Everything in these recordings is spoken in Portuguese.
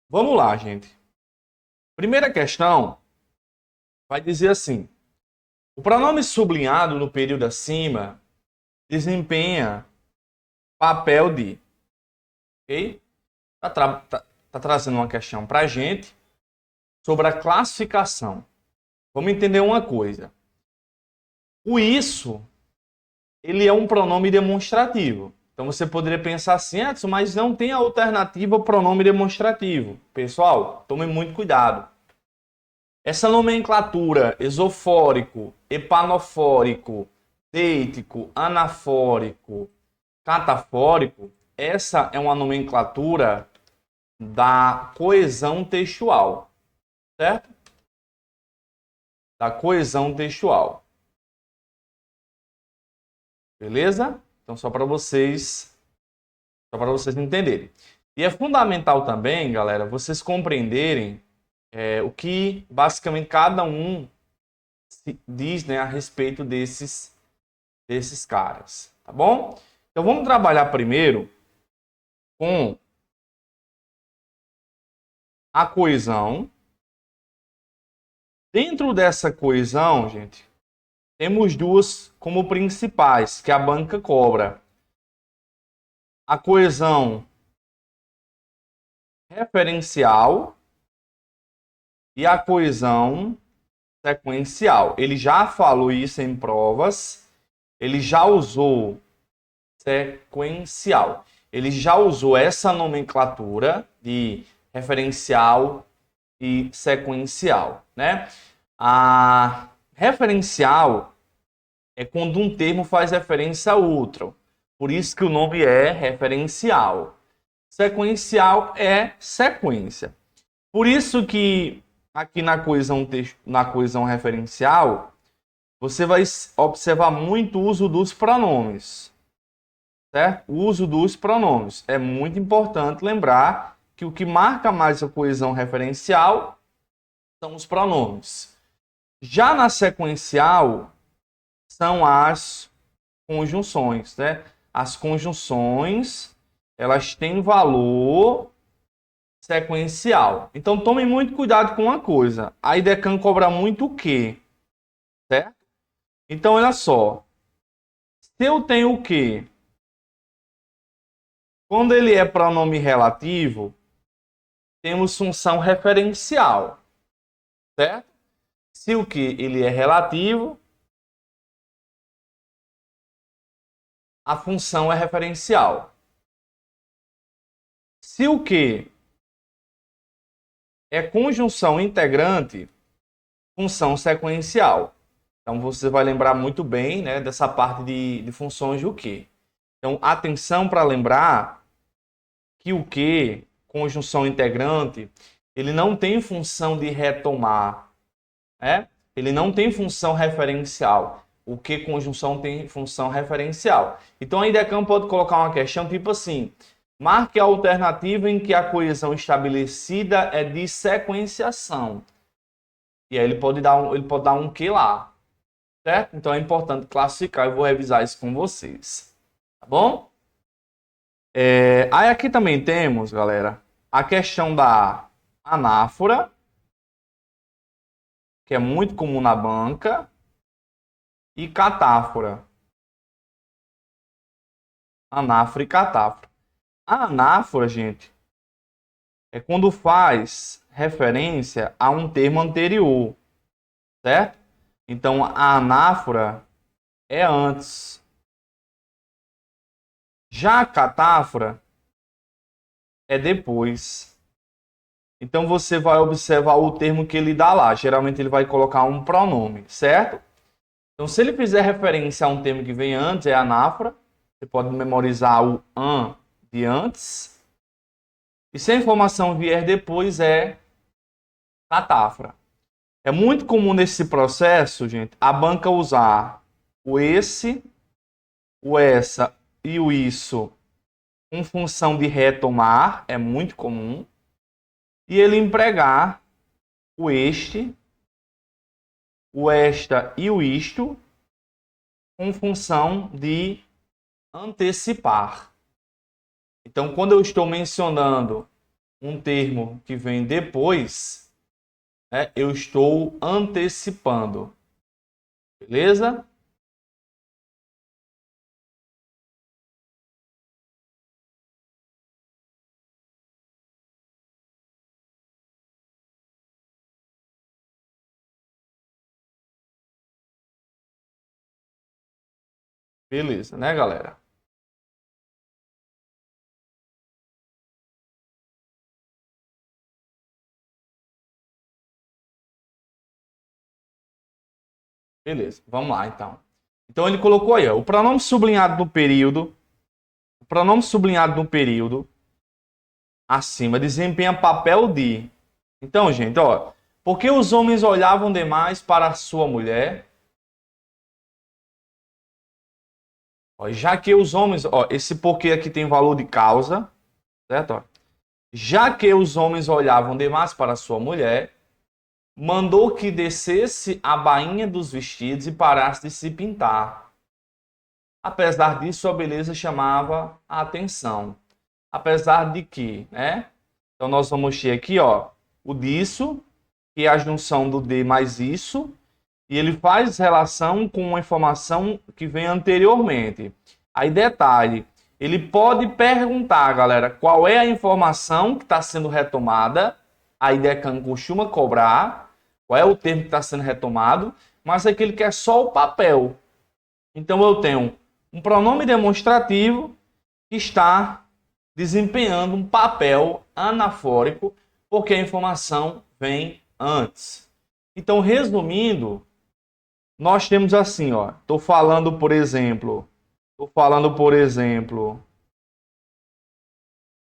Vamos lá, gente. Primeira questão vai dizer assim: o pronome sublinhado no período acima desempenha papel de. Ok? Tá trazendo uma questão para a gente sobre a classificação. Vamos entender uma coisa. O isso, ele é um pronome demonstrativo. Então você poderia pensar assim, Edson, mas não tem alternativa ao pronome demonstrativo. Pessoal, tome muito cuidado. Essa nomenclatura esofórico, epanofórico, deítico, anafórico, catafórico, essa é uma nomenclatura da coesão textual, certo? Da coesão textual. Beleza? Então só para vocês entenderem. E é fundamental também, galera, vocês compreenderem o que basicamente cada um diz, né, a respeito desses caras, tá bom? Então vamos trabalhar primeiro com a coesão. Dentro dessa coesão, gente, temos duas como principais que a banca cobra: a coesão referencial e a coesão sequencial. Ele já falou isso em provas, ele já usou sequencial. Ele já usou essa nomenclatura de referencial e sequencial, né? A referencial é quando um termo faz referência a outro. Por isso que o nome é referencial. Sequencial é sequência. Por isso que aqui na coesão referencial, você vai observar muito o uso dos pronomes. Certo? O uso dos pronomes. É muito importante lembrar que o que marca mais a coesão referencial são os pronomes. Já na sequencial, são as conjunções, né? As conjunções, elas têm valor sequencial. Então, tome muito cuidado com uma coisa. A IDECAN cobra muito o quê? Certo? Então, olha só. Se eu tenho o quê? Quando ele é pronome relativo, temos função referencial, certo? Se o que ele é relativo, a função é referencial. Se o que é conjunção integrante, função sequencial. Então você vai lembrar muito bem, né, dessa parte de funções do que. Então atenção para lembrar que o que, conjunção integrante, ele não tem função de retomar, né? Ele não tem função referencial. O que conjunção tem função referencial. Então a IDECAM pode colocar uma questão tipo assim: marque a alternativa em que a coesão estabelecida é de sequenciação. E aí ele pode dar um que lá, certo? Então é importante classificar. Eu vou revisar isso com vocês, tá bom? Aí aqui também temos, galera, a questão da anáfora, que é muito comum na banca, e catáfora. Anáfora e catáfora. A anáfora, gente, é quando faz referência a um termo anterior, certo? Então a anáfora é antes. Já a catáfora é depois. Então você vai observar o termo que ele dá lá. Geralmente ele vai colocar um pronome, certo? Então se ele fizer referência a um termo que vem antes, é anáfora. Você pode memorizar o an de antes. E se a informação vier depois, é catáfora. É muito comum nesse processo, gente, a banca usar o esse, o essa e o isso com função de retomar, é muito comum. E ele empregar o este, o esta e o isto com função de antecipar. Então, quando eu estou mencionando um termo que vem depois, né, eu estou antecipando. Beleza? Beleza, né, galera? Beleza, vamos lá então. Então ele colocou aí, ó, o pronome sublinhado no período, o pronome sublinhado no período acima desempenha papel de. Então, gente, ó, porque os homens olhavam demais para a sua mulher, ó, já que os homens, ó, esse porque aqui tem valor de causa, certo? Ó, já que os homens olhavam demais para a sua mulher, mandou que descesse a bainha dos vestidos e parasse de se pintar. Apesar disso, sua beleza chamava a atenção. Apesar de que, né? Então nós vamos ter aqui, ó, o disso, que é a junção do de mais isso, e ele faz relação com uma informação que vem anteriormente. Aí detalhe, ele pode perguntar, galera, qual é a informação que está sendo retomada. A IDECAN costuma cobrar qual é o termo que está sendo retomado, mas aqui ele quer só o papel. Então eu tenho um pronome demonstrativo que está desempenhando um papel anafórico, porque a informação vem antes. Então, resumindo, nós temos assim, ó, estou falando, por exemplo,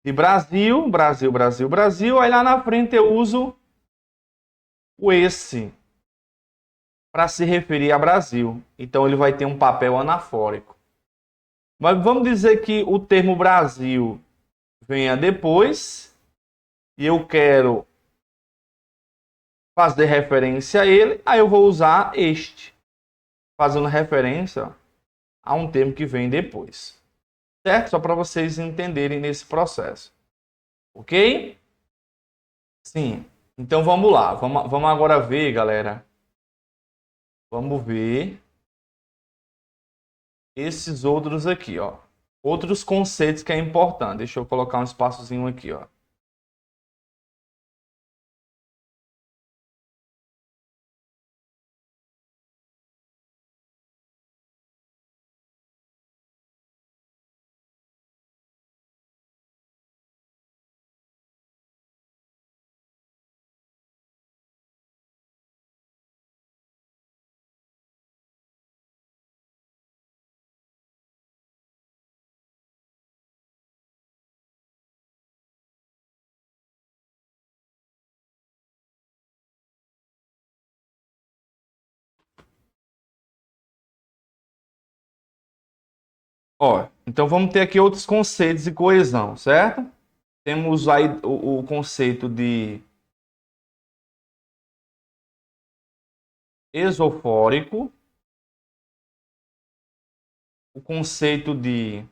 de Brasil, Brasil, Brasil, Brasil, aí lá na frente eu uso o esse para se referir a Brasil. Então ele vai ter um papel anafórico. Mas vamos dizer que o termo Brasil venha depois e eu quero fazer referência a ele, aí eu vou usar este, fazendo referência a um termo que vem depois. Certo? Só para vocês entenderem nesse processo. Ok? Sim. Então vamos lá. Vamos agora ver, galera. Vamos ver esses outros aqui, ó. Outros conceitos que é importante. Deixa eu colocar um espaçozinho aqui, ó. Ó, então vamos ter aqui outros conceitos de coesão, certo? Temos aí o conceito de esofórico, o conceito de,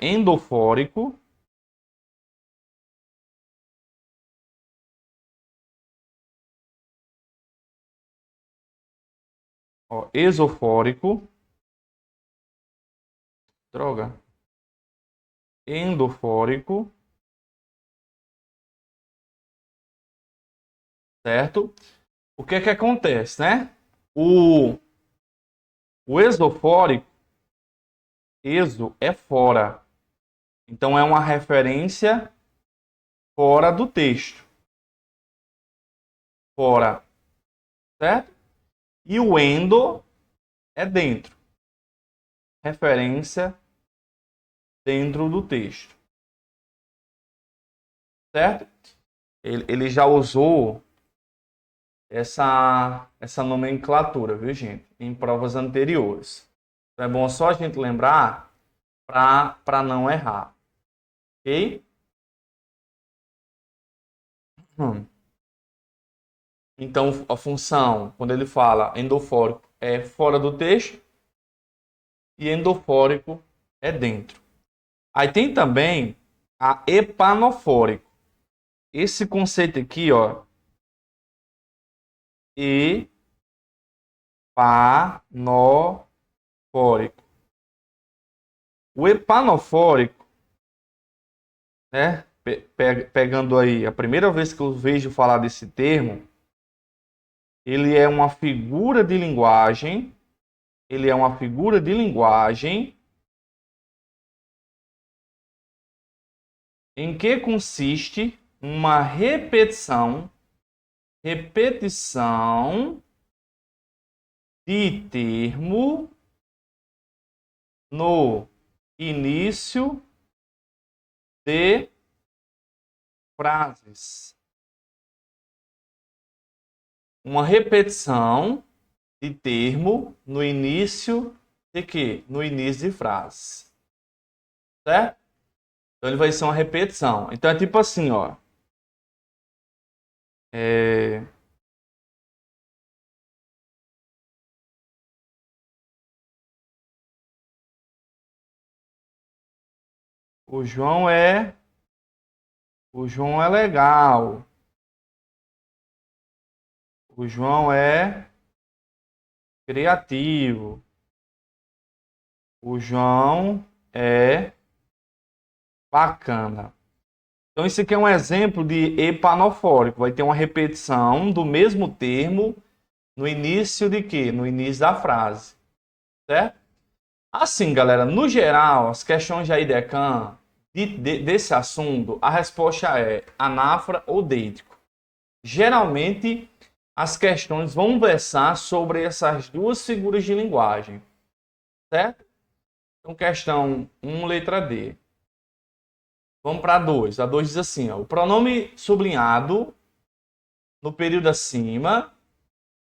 endofórico, ó, esofórico, droga, endofórico, certo? O que é que acontece, né? O esofórico, exo é fora. Então é uma referência fora do texto. Fora, certo? E o endo é dentro. Referência dentro do texto. Certo? Ele já usou essa nomenclatura, viu, gente? Em provas anteriores. Então é bom só a gente lembrar para não errar. Ok? Então, a função, quando ele fala endofórico, é fora do texto e endofórico é dentro. Aí tem também a epanofórico. Esse conceito aqui, ó, epanofórico. O epanofórico, né, pegando aí a primeira vez que eu vejo falar desse termo, ele é uma figura de linguagem, em que consiste uma repetição de termo no início de frases. Uma repetição de termo no início de quê? No início de frase. Certo? Então ele vai ser uma repetição. Então é tipo assim, ó. O João é legal. O João é criativo. O João é bacana. Então, isso aqui é um exemplo de epanofórico. Vai ter uma repetição do mesmo termo no início de quê? No início da frase. Certo? Assim, galera, no geral, as questões de IDECAM desse assunto, a resposta é anáfora ou deítico. Geralmente, as questões vão versar sobre essas duas figuras de linguagem. Certo? Então, questão 1, letra D. Vamos para a 2. A 2 diz assim, ó, o pronome sublinhado no período acima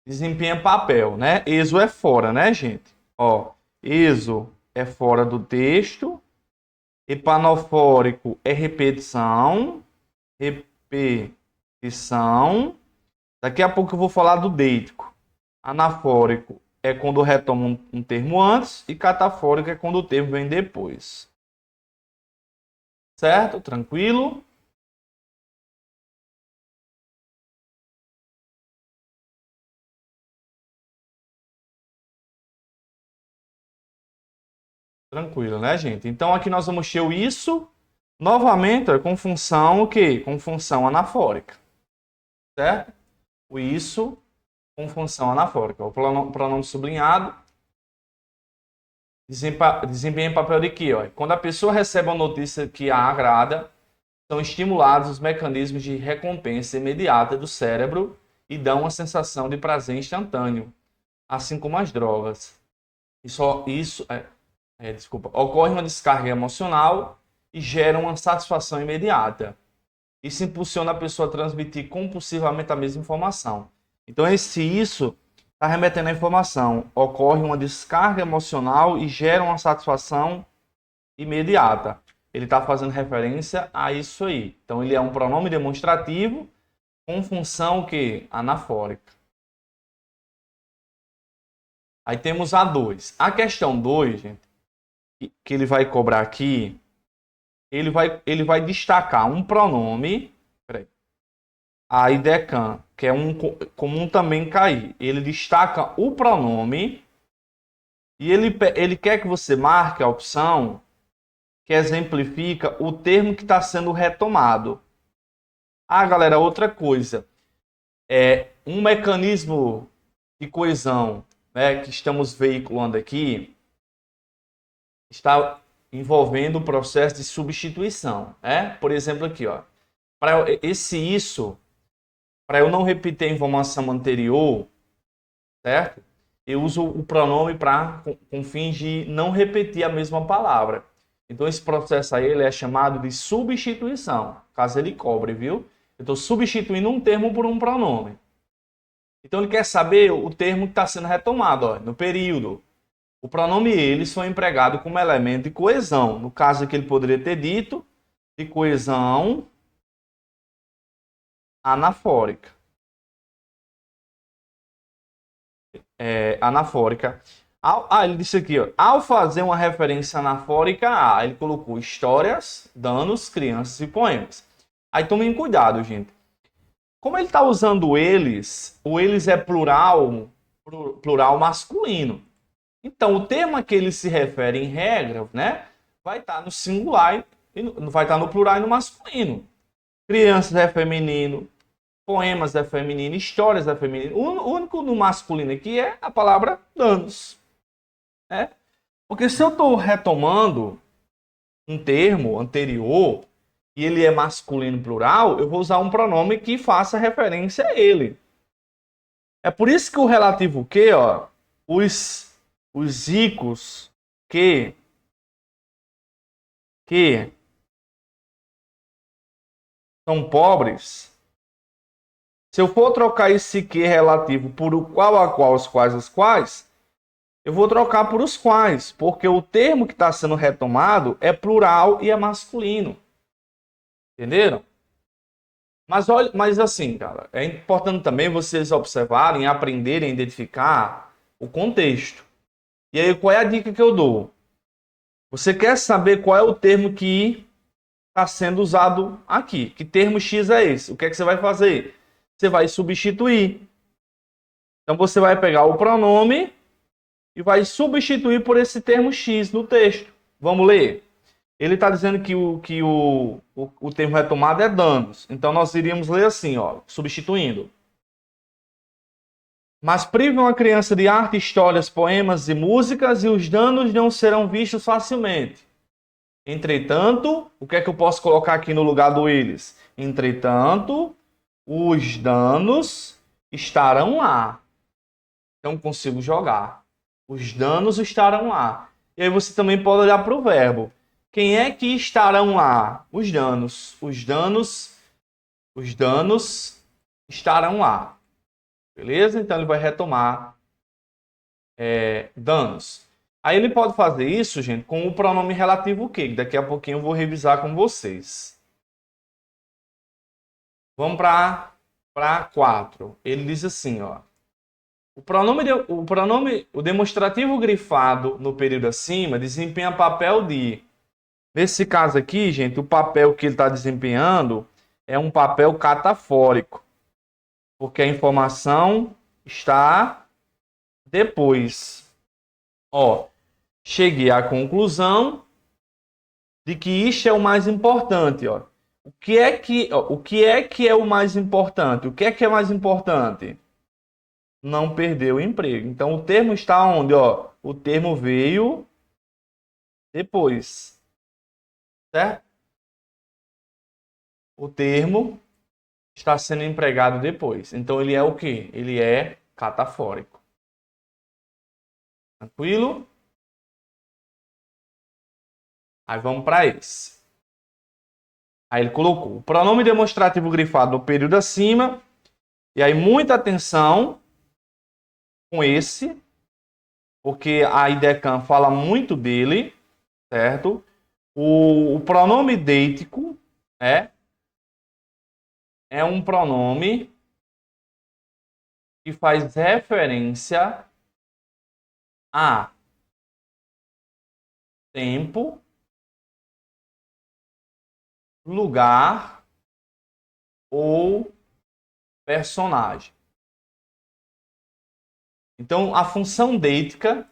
desempenha papel, né? Exo é fora, né, gente? Ó, exo é fora do texto. Epanofórico é repetição. Repetição. Daqui a pouco eu vou falar do deítico. Anafórico é quando retoma um termo antes. E catafórico é quando o termo vem depois. Certo? Tranquilo? Tranquilo, né, gente? Então aqui nós vamos ter o isso novamente ó, com função o quê? Com função anafórica. Certo? O isso com função anafórica. O pronome sublinhado desempenha papel de quê? Ó? Quando a pessoa recebe uma notícia que a agrada, são estimulados os mecanismos de recompensa imediata do cérebro e dão uma sensação de prazer instantâneo, assim como as drogas. Desculpa, ocorre uma descarga emocional e gera uma satisfação imediata. Isso impulsiona a pessoa a transmitir compulsivamente a mesma informação. Então, isso está remetendo à informação. Ocorre uma descarga emocional e gera uma satisfação imediata. Ele está fazendo referência a isso aí. Então, ele é um pronome demonstrativo com função que anafórica. Aí temos a 2. A questão 2, gente, que ele vai cobrar aqui, ele vai destacar um pronome. Peraí. A IDECAM, que é um comum também cair. Ele destaca o pronome e ele quer que você marque a opção que exemplifica o termo que está sendo retomado. Ah, galera, outra coisa. É um mecanismo de coesão, né, que estamos veiculando aqui está envolvendo o processo de substituição. Né? Por exemplo, aqui, ó, para para eu não repetir a informação anterior, certo? Eu uso o pronome com fins de não repetir a mesma palavra. Então, esse processo aí ele é chamado de substituição, caso ele cobre, viu? Eu estou substituindo um termo por um pronome. Então, ele quer saber o termo que está sendo retomado, ó, no período. O pronome eles foi empregado como elemento de coesão. No caso aqui, ele poderia ter dito de coesão anafórica. Anafórica. Ele disse aqui, ó, ao fazer uma referência anafórica a, ele colocou histórias, danos, crianças e poemas. Aí tomem cuidado, gente. Como ele está usando eles, o eles é plural masculino. Então, o termo a que ele se refere em regra, né, vai estar no singular, vai estar no plural e no masculino. Crianças é feminino, poemas é feminino, histórias é feminino. O único no masculino aqui é a palavra danos. Né? Porque se eu estou retomando um termo anterior e ele é masculino plural, eu vou usar um pronome que faça referência a ele. É por isso que o relativo que, ó, os ricos que são pobres, se eu for trocar esse que relativo por o qual, a qual, os quais, eu vou trocar por os quais, porque o termo que está sendo retomado é plural e é masculino. Entenderam? Mas olha, mas assim, cara, é importante também vocês observarem, aprenderem a identificar o contexto. E aí, qual é a dica que eu dou? Você quer saber qual é o termo que está sendo usado aqui? Que termo X é esse? O que é que você vai fazer? Você vai substituir. Então, você vai pegar o pronome e vai substituir por esse termo X no texto. Vamos ler. Ele está dizendo que o termo retomado é danos. Então, nós iríamos ler assim, ó, substituindo. Mas privam a criança de arte, histórias, poemas e músicas, e os danos não serão vistos facilmente. Entretanto, o que é que eu posso colocar aqui no lugar do eles? Entretanto, os danos estarão lá. Então, consigo jogar. Os danos estarão lá. E aí você também pode olhar para o verbo. Quem é que estarão lá? Os danos. Os danos estarão lá. Beleza? Então ele vai retomar danos. Aí ele pode fazer isso, gente, com o pronome relativo que daqui a pouquinho eu vou revisar com vocês. Vamos para 4. Ele diz assim, ó. O demonstrativo grifado no período acima desempenha papel de... Nesse caso aqui, gente, o papel que ele está desempenhando é um papel catafórico. Porque a informação está depois. Ó, cheguei à conclusão de que isto é o mais importante. Ó. O que é que é o mais importante? O que é mais importante? Não perder o emprego. Então, o termo está onde? Ó? O termo veio depois. Certo? O termo está sendo empregado depois. Então, ele é o quê? Ele é catafórico. Tranquilo? Aí vamos para esse. Aí ele colocou o pronome demonstrativo grifado no período acima. E aí, muita atenção com esse, porque a IDECAM fala muito dele, certo? O pronome deítico é um pronome que faz referência a tempo, lugar ou personagem. Então, a função deítica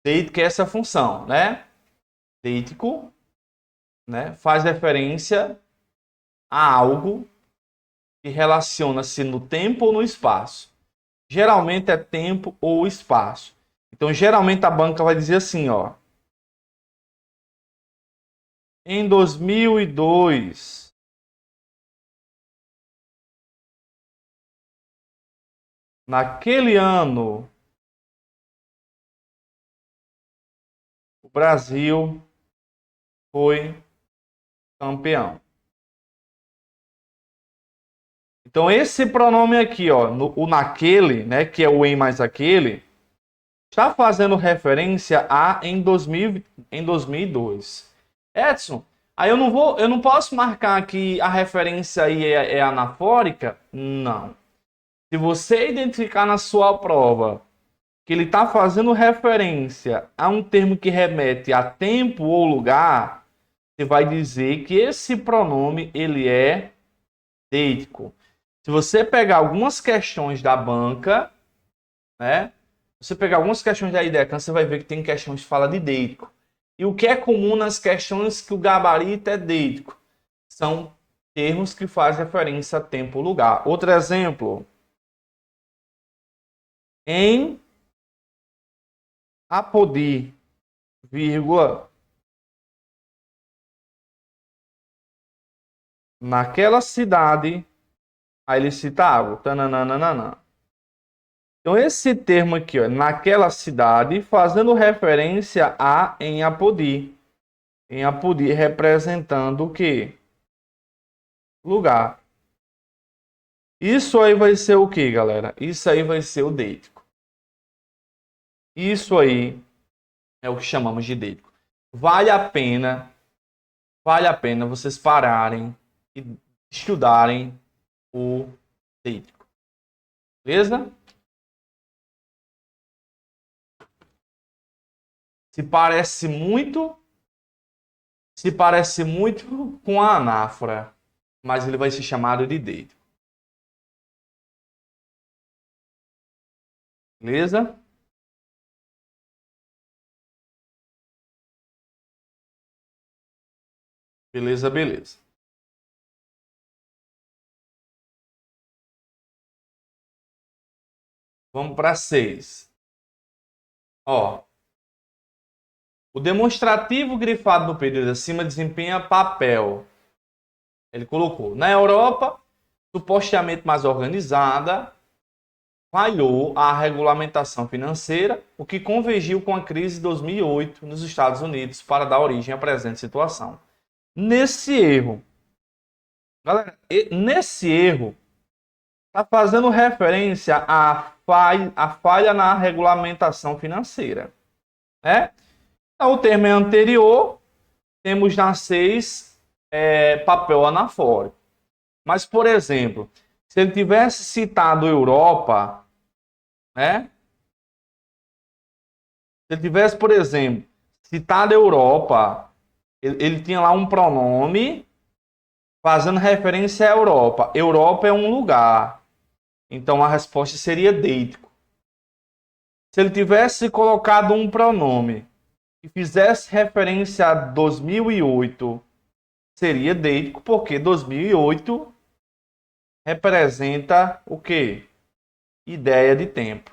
é essa função, né? Deítico, né? Faz referência a algo que relaciona-se no tempo ou no espaço. Geralmente é tempo ou espaço. Então, geralmente a banca vai dizer assim, ó. Em 2002, naquele ano, o Brasil foi campeão. Então, esse pronome aqui, ó, o naquele, né, que é o em mais aquele, está fazendo referência a em 2002. Edson, aí eu não posso marcar que a referência aí é anafórica? Não. Se você identificar na sua prova que ele está fazendo referência a um termo que remete a tempo ou lugar, você vai dizer que esse pronome ele é deítico. Se você pegar algumas questões da banca, né? Você pegar algumas questões da IDECAN, você vai ver que tem questões que falam de deítico. E o que é comum nas questões que o gabarito é deítico? São termos que fazem referência a tempo ou lugar. Outro exemplo. Em Apodi, vírgula, naquela cidade, aí ele cita água. Tananana. Então, esse termo aqui, ó, naquela cidade, fazendo referência a em Apodi. Em Apodi, representando o quê? Lugar. Isso aí vai ser o quê, galera? Isso aí vai ser o deítico. Isso aí é o que chamamos de deítico. Vale a pena vocês pararem e estudarem o deítico. Beleza? Se parece muito, se parece muito com a anáfora, mas ele vai ser chamado de deítico. Beleza? Beleza, beleza. Vamos para 6. Ó, o demonstrativo grifado no período acima desempenha papel. Ele colocou, na Europa, supostamente mais organizada, falhou a regulamentação financeira, o que convergiu com a crise de 2008 nos Estados Unidos para dar origem à presente situação. Nesse erro, galera, nesse erro, está fazendo referência à falha na regulamentação financeira. Né? Então, o termo é anterior, temos na 6 papel anafórico. Mas, por exemplo, se ele tivesse citado Europa, né? Se ele tivesse, por exemplo, citado Europa, ele tinha lá um pronome fazendo referência à Europa. Europa é um lugar. Então a resposta seria deítico. Se ele tivesse colocado um pronome que fizesse referência a 2008, seria deítico, porque 2008 representa o quê? Ideia de tempo.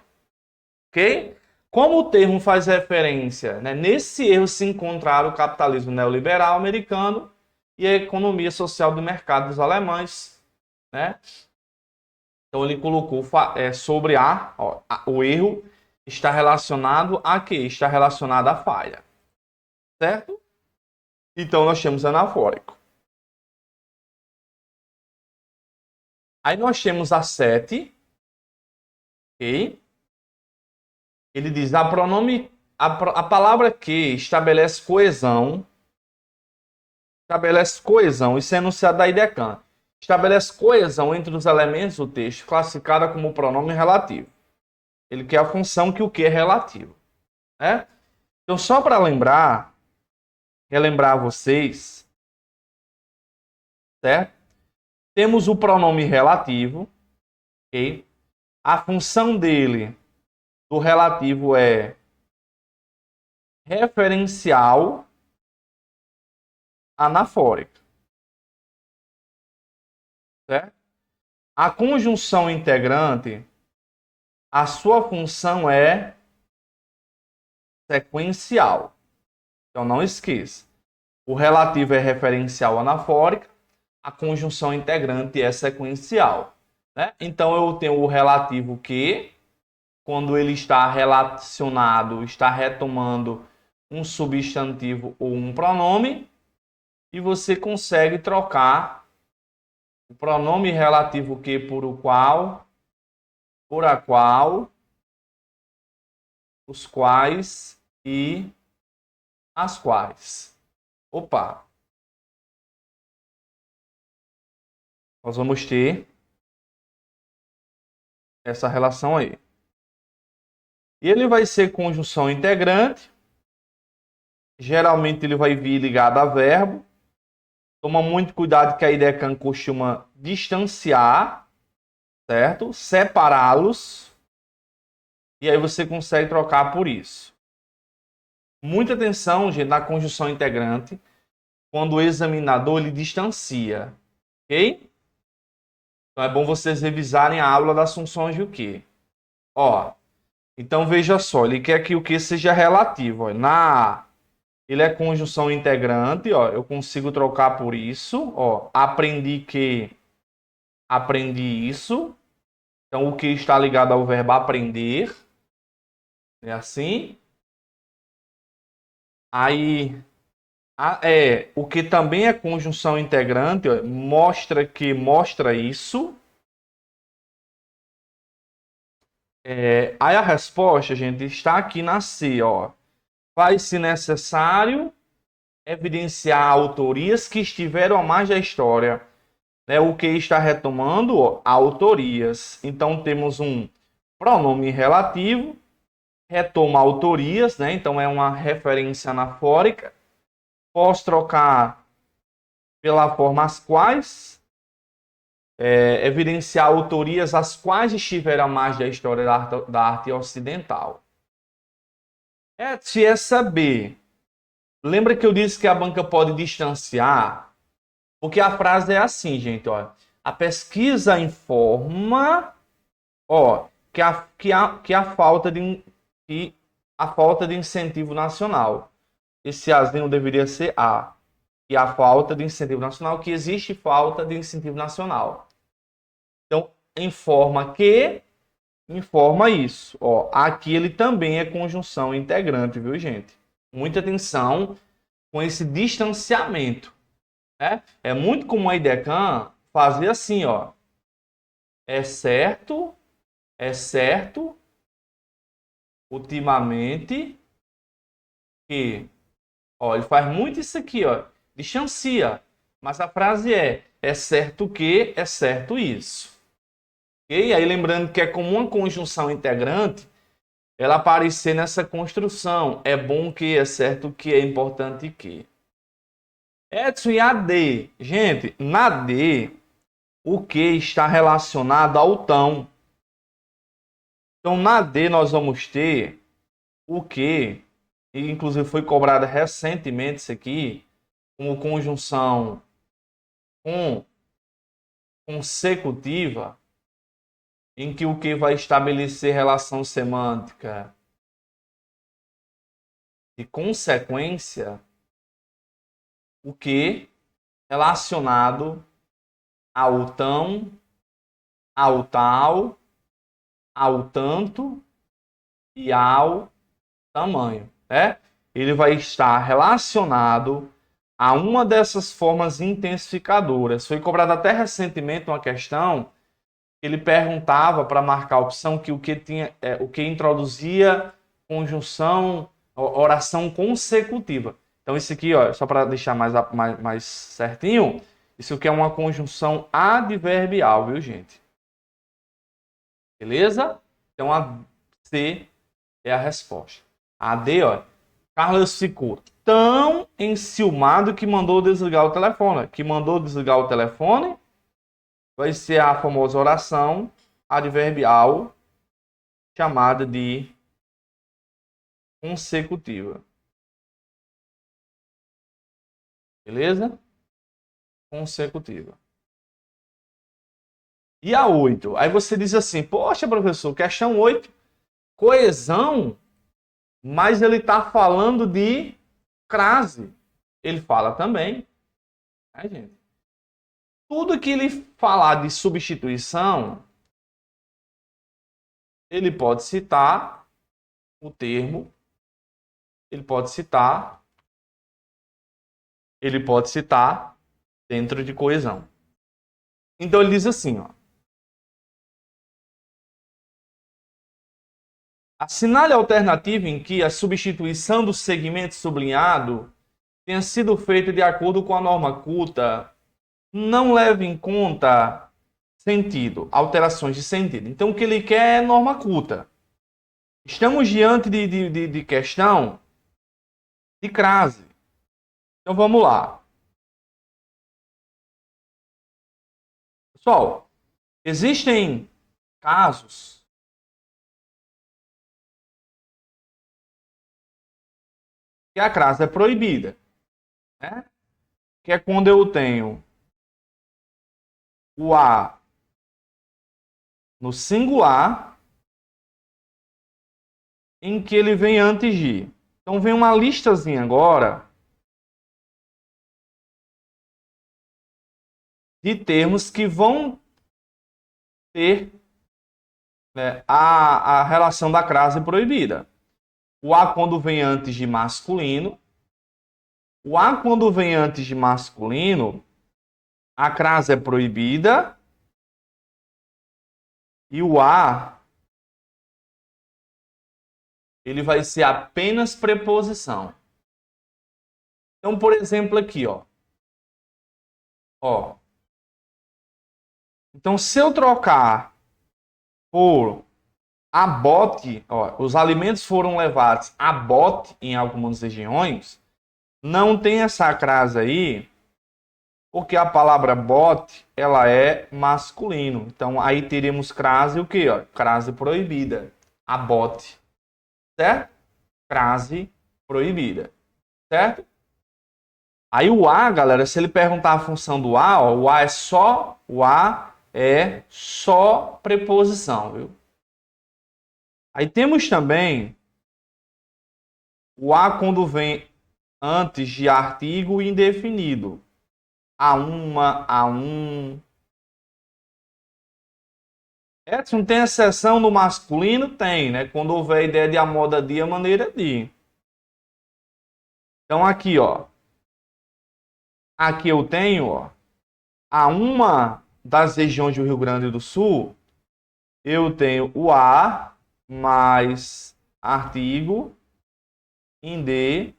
Ok? Como o termo faz referência, né, nesse erro se encontraram o capitalismo neoliberal americano e a economia social do mercado dos alemães. Né? Então ele colocou sobre o erro está relacionado a quê? Está relacionado à falha. Certo? Então nós temos anafórico. Aí nós temos a 7. Ok? Ele diz a palavra que estabelece coesão. Estabelece coesão. Isso é enunciado da IDECAN. Estabelece coesão entre os elementos do texto, classificada como pronome relativo. Ele quer a função que o que é relativo. Né? Então, só para relembrar vocês, certo? Temos o pronome relativo, ok? A função dele, do relativo, é referencial anafórica, certo? A conjunção integrante, a sua função é sequencial. Então não esqueça. O relativo é referencial anafórica, a conjunção integrante é sequencial. Né? Então eu tenho o relativo que, quando ele está relacionado, está retomando um substantivo ou um pronome, e você consegue trocar o pronome relativo que por o qual, por a qual, os quais e as quais. Opa! Nós vamos ter essa relação aí. E ele vai ser conjunção integrante. Geralmente ele vai vir ligado a verbo. Toma muito cuidado que a IDECAN costuma distanciar, certo? Separá-los. E aí você consegue trocar por isso. Muita atenção, gente, na conjunção integrante, quando o examinador ele distancia, ok? Então é bom vocês revisarem a aula das funções de o quê? Ó, então veja só, ele quer que o que seja relativo. Ó. Ele é conjunção integrante, ó, eu consigo trocar por isso. Ó, aprendi isso. Então o que está ligado ao verbo aprender. É assim. Aí, o que também é conjunção integrante, ó, mostra isso. Aí a resposta, gente, está aqui na C, ó. Faz-se necessário evidenciar autorias que estiveram a mais da história. Né? O que está retomando, ó, autorias. Então temos um pronome relativo, retoma autorias, né? Então é uma referência anafórica. Posso trocar pela forma as quais, evidenciar autorias as quais estiveram a mais da história da arte ocidental. Se essa B, lembra que eu disse que a banca pode distanciar? Porque a frase é assim, gente, ó. A pesquisa informa, ó, que a falta de incentivo nacional. Esse azinho deveria ser A. E a falta de incentivo nacional, que existe falta de incentivo nacional. Então, informa isso. Ó, aqui ele também é conjunção integrante, viu, gente? Muita atenção com esse distanciamento. Né? É muito comum a IDECAN fazer assim, ó. É certo, ultimamente, que... Ó, ele faz muito isso aqui, ó. Distancia. Mas a frase é certo que, é certo isso. E aí, lembrando que é comum uma conjunção integrante ela aparecer nessa construção. É bom que, é certo que, é importante que. Edson, e a D? Gente, na D, o que está relacionado ao tão. Então, na D, nós vamos ter o que, e inclusive foi cobrado recentemente isso aqui, como conjunção consecutiva, em que o que vai estabelecer relação semântica de consequência, o que relacionado ao tão, ao tal, ao tanto e ao tamanho, né? Ele vai estar relacionado a uma dessas formas intensificadoras. Foi cobrado até recentemente uma questão. Ele perguntava para marcar a opção que o que introduzia conjunção, oração consecutiva. Então isso aqui, ó, só para deixar mais certinho, isso aqui é uma conjunção adverbial, viu, gente? Beleza? Então a C é a resposta. A D, ó, Carlos ficou tão enciumado que mandou desligar o telefone. Que mandou desligar o telefone vai ser a famosa oração adverbial chamada de consecutiva. Beleza? Consecutiva. E a 8? Aí você diz assim, poxa, professor, questão 8, coesão, mas ele está falando de crase. Ele fala também. Né, gente? Tudo que ele falar de substituição, ele pode citar o termo, ele pode citar dentro de coesão. Então ele diz assim, ó. Assinale a alternativa em que a substituição do segmento sublinhado tenha sido feita de acordo com a norma culta, não leve em conta sentido, alterações de sentido. Então o que ele quer é norma culta. Estamos diante de questão de crase. Então vamos lá. Pessoal, existem casos que a crase é proibida, né? Que é quando eu tenho o A no singular, em que ele vem antes de. Então vem uma listazinha agora de termos que vão ter, né, a relação da crase proibida. O A quando vem antes de masculino. O A quando vem antes de masculino, a crase é proibida. E o A, ele vai ser apenas preposição. Então, por exemplo, aqui, ó. Ó. Então, se eu trocar por abote, ó, os alimentos foram levados a bote em algumas regiões, não tem essa crase aí, porque a palavra bote, ela é masculino. Então, aí teríamos crase o quê? Ó? Crase proibida. Abote. Certo? Crase proibida. Certo? Aí o A, galera, se ele perguntar a função do A, ó, o A é só preposição, viu? Aí temos também o A quando vem antes de artigo indefinido. A uma, a um. Edson, tem exceção no masculino? Tem, né? Quando houver a ideia de a moda de, a maneira de. Então aqui, ó. Aqui eu tenho, ó. A uma das regiões do Rio Grande do Sul, eu tenho o A mais artigo indefinido.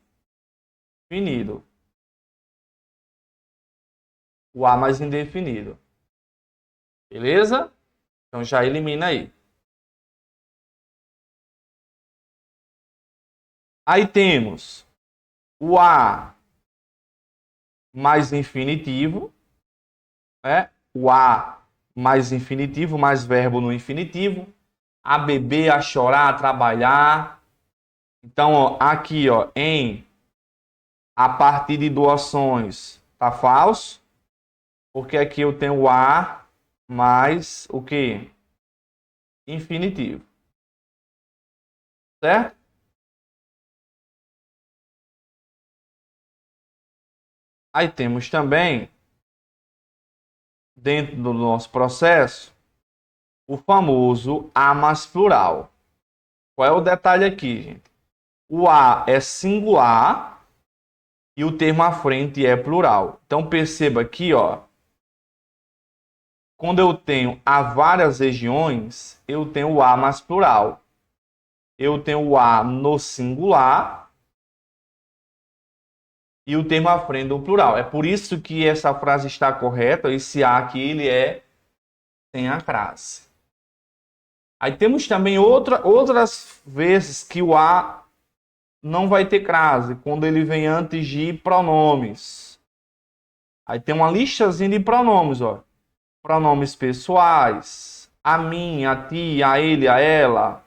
O A mais indefinido. Beleza? Então já elimina aí. Aí temos o A mais infinitivo, né? O A mais infinitivo, mais verbo no infinitivo. A beber, a chorar, a trabalhar. Então, ó, aqui, ó, em a partir de doações, tá falso. Porque aqui eu tenho o A mais o quê? Infinitivo. Certo? Aí temos também, dentro do nosso processo, o famoso A mais plural. Qual é o detalhe aqui, gente? O A é singular e o termo à frente é plural. Então perceba aqui, ó, quando eu tenho a várias regiões, eu tenho o A mais plural. Eu tenho o A no singular e o termo à frente do plural. É por isso que essa frase está correta. Esse A aqui, ele é sem a crase. Aí temos também outras vezes que o A não vai ter crase, quando ele vem antes de pronomes. Aí tem uma listazinha de pronomes, ó. Pronomes pessoais, a mim, a ti, a ele, a ela.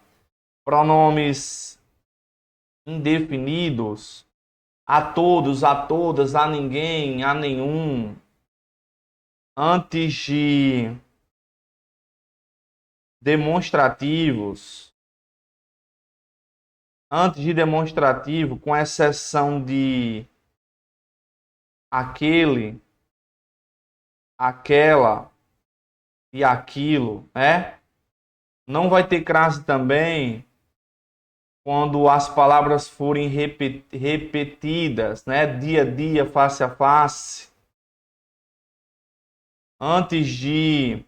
Pronomes indefinidos, a todos, a todas, a ninguém, a nenhum. Antes de demonstrativos. Antes de demonstrativo, com exceção de aquele, aquela e aquilo, né? Não vai ter crase também quando as palavras forem repetidas, né? Dia a dia, face a face. Antes de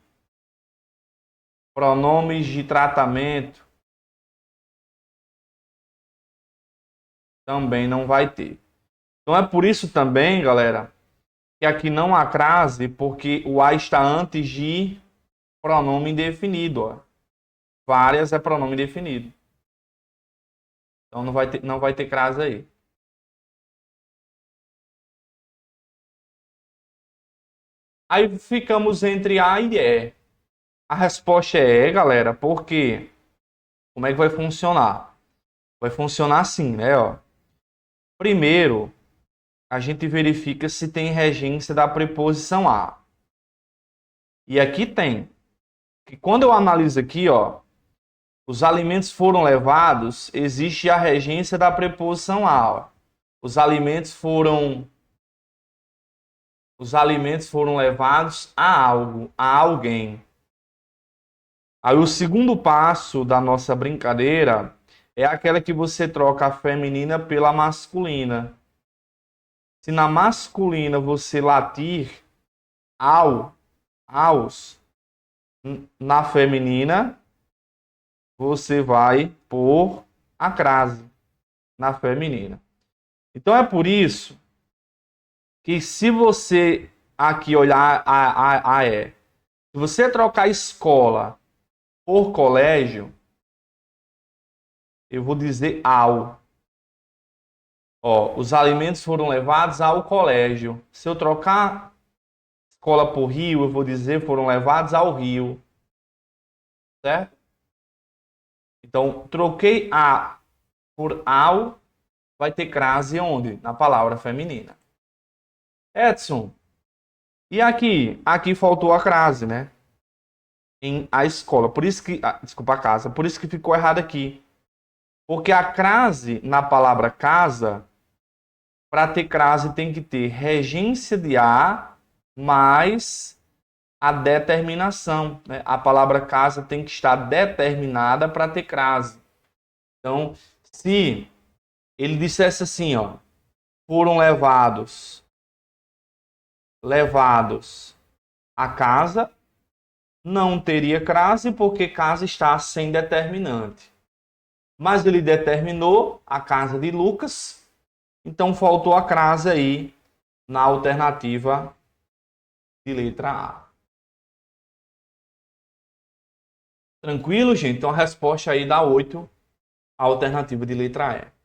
pronomes de tratamento, também não vai ter. Então é por isso também, galera, que aqui não há crase, porque o A está antes de pronome indefinido, ó. Várias é pronome indefinido. Então não vai ter crase aí. Aí ficamos entre A e E. A resposta é E, galera, porque como é que vai funcionar? Vai funcionar assim, né? Ó. Primeiro, a gente verifica se tem regência da preposição a. E aqui tem. Que quando eu analiso aqui, ó, os alimentos foram levados, existe a regência da preposição a. Ó. Os alimentos foram levados a algo, a alguém. Aí o segundo passo da nossa brincadeira é aquela que você troca a feminina pela masculina. Se na masculina você latir aos, na feminina você vai pôr a crase na feminina. Então é por isso que se você aqui olhar se você trocar escola por colégio, eu vou dizer ao. Ó, os alimentos foram levados ao colégio. Se eu trocar escola por rio, eu vou dizer foram levados ao rio. Certo? Então, troquei a por ao, vai ter crase onde? Na palavra feminina. Edson, e aqui? Aqui faltou a crase, né? Em a escola. Por isso que, desculpa, a casa. Por isso que ficou errado aqui. Porque a crase na palavra casa, para ter crase tem que ter regência de a mais a determinação. Né? A palavra casa tem que estar determinada para ter crase. Então, se ele dissesse assim, ó, foram levados a casa, não teria crase porque casa está sem determinante. Mas ele determinou a casa de Lucas, então faltou a crase aí na alternativa de letra A. Tranquilo, gente? Então a resposta aí dá 8, a alternativa de letra E.